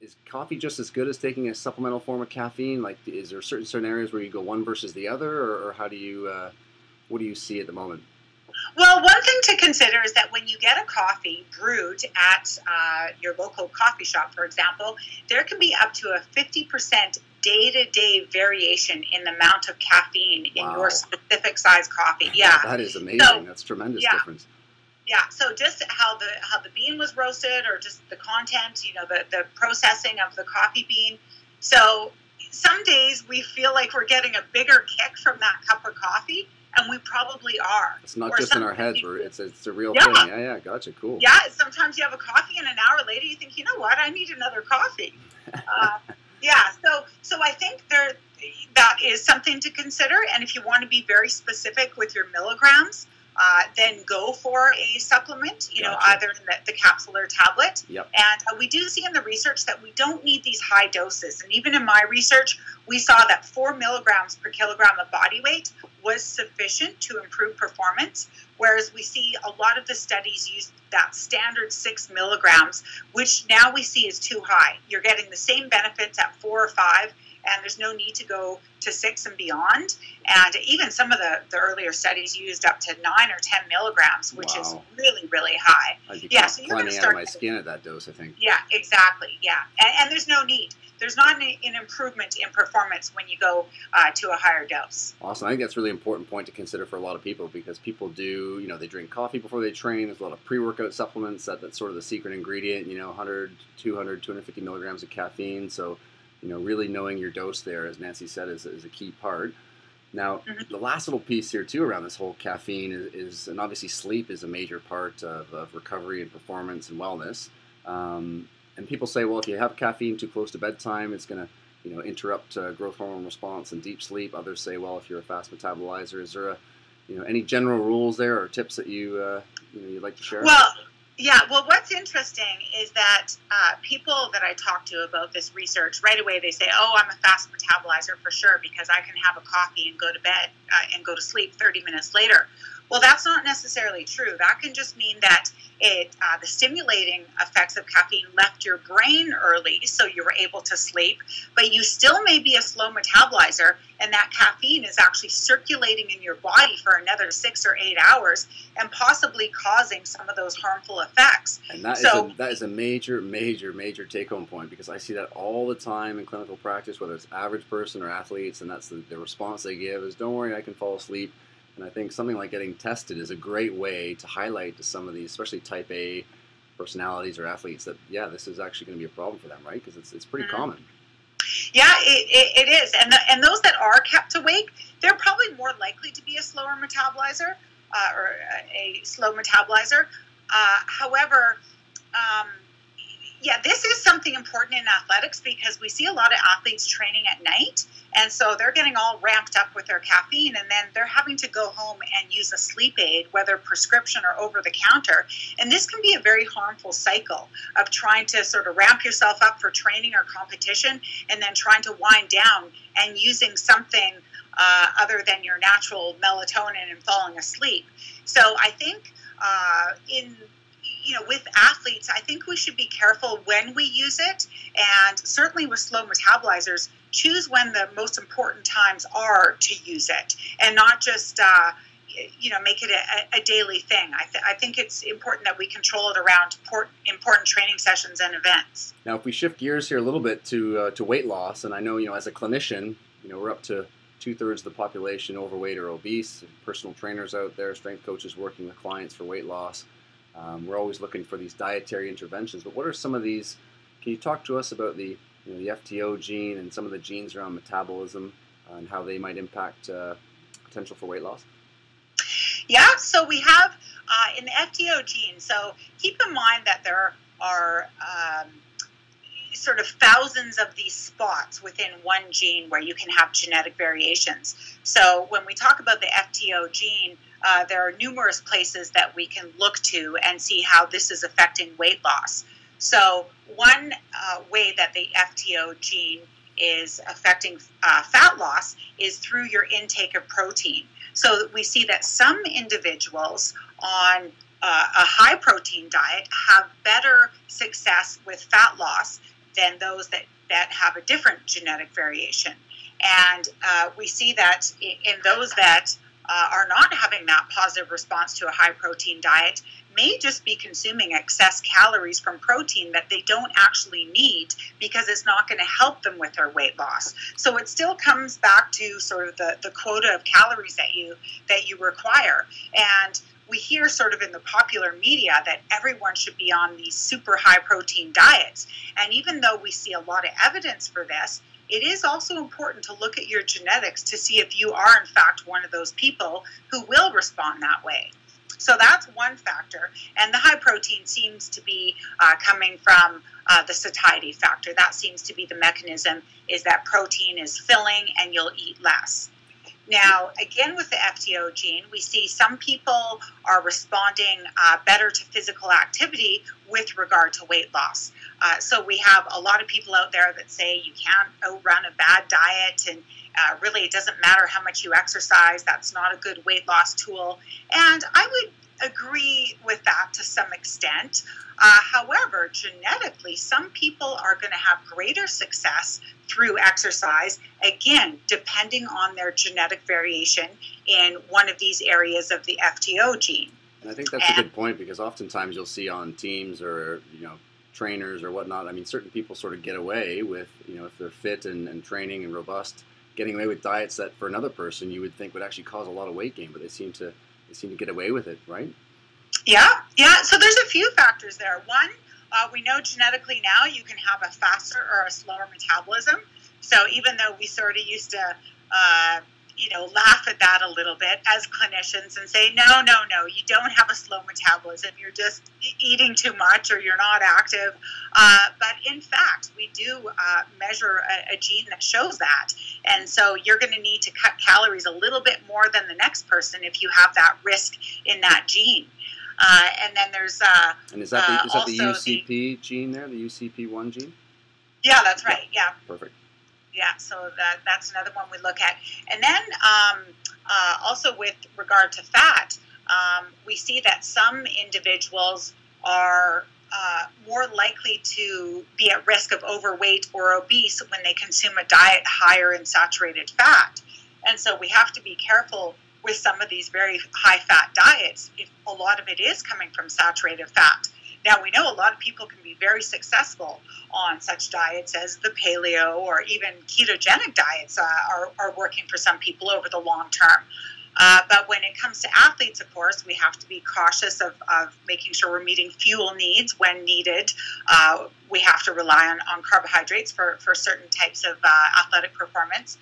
is coffee just as good as taking a supplemental form of caffeine? Like, is there certain scenarios where you go one versus the other, or how do you, what do you see at the moment? Well, one thing to consider is that when you get a coffee brewed at your local coffee shop, for example, there can be up to a 50% day-to-day variation in the amount of caffeine in your specific size coffee. Yeah, that is amazing. So, that's tremendous difference. Yeah, so just how the bean was roasted, or just the content, the processing of the coffee bean. So some days we feel like we're getting a bigger kick from that cup of coffee, and we probably are. It's not just in our heads; it's a real thing. Yeah, gotcha, cool. Yeah, sometimes you have a coffee, and an hour later you think, you know what, I need another coffee. So I think that is something to consider, and if you want to be very specific with your milligrams, then go for a supplement, either in the capsule or tablet. Yep. And we do see in the research that we don't need these high doses. And even in my research, we saw that 4 milligrams per kilogram of body weight was sufficient to improve performance, whereas we see a lot of the studies use that standard 6 milligrams, which now we see is too high. You're getting the same benefits at 4 or 5, and there's no need to go to 6 and beyond. And even some of the earlier studies used up to 9 or 10 milligrams, which is really, really high. So you're going to start out of my skin at that dose, I think. Yeah, exactly. Yeah, and there's no need. There's not an improvement in performance when you go to a higher dose. Awesome. I think that's a really important point to consider for a lot of people, because people do, they drink coffee before they train. There's a lot of pre-workout supplements. That's sort of the secret ingredient, 100, 200, 250 milligrams of caffeine. So, really knowing your dose there, as Nanci said, is a key part. Now, the last little piece here, too, around this whole caffeine is, and obviously sleep is a major part of recovery and performance and wellness. And people say, well, if you have caffeine too close to bedtime, it's going to, interrupt growth hormone response and deep sleep. Others say, well, if you're a fast metabolizer, is there any general rules there or tips that you'd like to share? Well, what's interesting is that people that I talk to about this research, right away they say, oh, I'm a fast metabolizer for sure because I can have a coffee and go to bed and go to sleep 30 minutes later. Well, that's not necessarily true. That can just mean that the stimulating effects of caffeine left your brain early, so you were able to sleep, but you still may be a slow metabolizer, and that caffeine is actually circulating in your body for another 6 or 8 hours and possibly causing some of those harmful effects. And that is a major, major, major take-home point, because I see that all the time in clinical practice, whether it's average person or athletes, and that's the response they give is, don't worry, I can fall asleep. And I think something like getting tested is a great way to highlight to some of these, especially type A personalities or athletes, that, this is actually going to be a problem for them, right? Because it's pretty common. Yeah, it is. And those that are kept awake, they're probably more likely to be a slower metabolizer or a slow metabolizer. However, this is something important in athletics, because we see a lot of athletes training at night, and so they're getting all ramped up with their caffeine, and then they're having to go home and use a sleep aid, whether prescription or over the counter. And this can be a very harmful cycle of trying to sort of ramp yourself up for training or competition, and then trying to wind down and using something other than your natural melatonin and falling asleep. So I think with athletes, I think we should be careful when we use it, and certainly with slow metabolizers, choose when the most important times are to use it, and not just make it a daily thing. I think it's important that we control it around important training sessions and events. Now, if we shift gears here a little bit to weight loss, and I know, as a clinician, we're up to 2/3 of the population overweight or obese. Personal trainers out there, strength coaches working with clients for weight loss. We're always looking for these dietary interventions, but what are some of these? Can you talk to us about the FTO gene and some of the genes around metabolism and how they might impact potential for weight loss? Yeah, so we have in the FTO gene, so keep in mind that there are sort of thousands of these spots within one gene where you can have genetic variations. So when we talk about the FTO gene, there are numerous places that we can look to and see how this is affecting weight loss. So one way that the FTO gene is affecting fat loss is through your intake of protein. So we see that some individuals on a high protein diet have better success with fat loss than those that have a different genetic variation. And we see that in those that are not having that positive response to a high protein diet, may just be consuming excess calories from protein that they don't actually need, because it's not going to help them with their weight loss. So it still comes back to sort of the quota of calories that you require. And we hear sort of in the popular media that everyone should be on these super high protein diets. And even though we see a lot of evidence for this, it is also important to look at your genetics to see if you are in fact one of those people who will respond that way. So that's one factor. And the high protein seems to be coming from the satiety factor. That seems to be the mechanism, is that protein is filling and you'll eat less. Now, again, with the FTO gene, we see some people are responding better to physical activity with regard to weight loss. So we have a lot of people out there that say you can't outrun a bad diet, and really it doesn't matter how much you exercise. That's not a good weight loss tool. And I would agree with that to some extent. However, genetically, some people are going to have greater success through exercise, again, depending on their genetic variation in one of these areas of the FTO gene. And I think that's a good point, because oftentimes you'll see on teams or, trainers or whatnot, I mean, certain people sort of get away with, if they're fit and training and robust, getting away with diets that for another person you would think would actually cause a lot of weight gain, but they seem to get away with it, right? Yeah. So there's a few factors there. One, we know genetically now you can have a faster or a slower metabolism. So even though we sort of used to, laugh at that a little bit as clinicians and say, no, you don't have a slow metabolism. You're just eating too much or you're not active. But in fact, we do measure a gene that shows that. And so you're going to need to cut calories a little bit more than the next person if you have that risk in that gene. And then there's and is that the UCP gene there, the UCP1 gene? Yeah, that's right. Yeah. Perfect. Yeah, so that's another one we look at. And then also with regard to fat, we see that some individuals are more likely to be at risk of overweight or obese when they consume a diet higher in saturated fat. And so we have to be careful with some of these very high-fat diets if a lot of it is coming from saturated fat. Now, we know a lot of people can be very successful on such diets as the paleo or even ketogenic diets are working for some people over the long term. But when it comes to athletes, of course, we have to be cautious of making sure we're meeting fuel needs when needed. We have to rely on carbohydrates for certain types of athletic performance.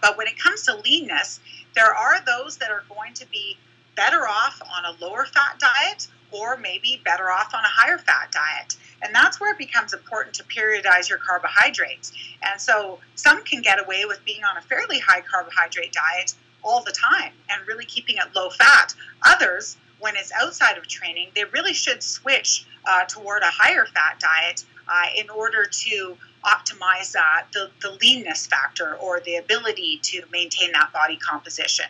But when it comes to leanness, there are those that are going to be better off on a lower fat diet or maybe better off on a higher fat diet. And that's where it becomes important to periodize your carbohydrates. And so some can get away with being on a fairly high carbohydrate diet all the time and really keeping it low fat. Others, when it's outside of training, they really should switch toward a higher fat diet in order to optimize the leanness factor or the ability to maintain that body composition.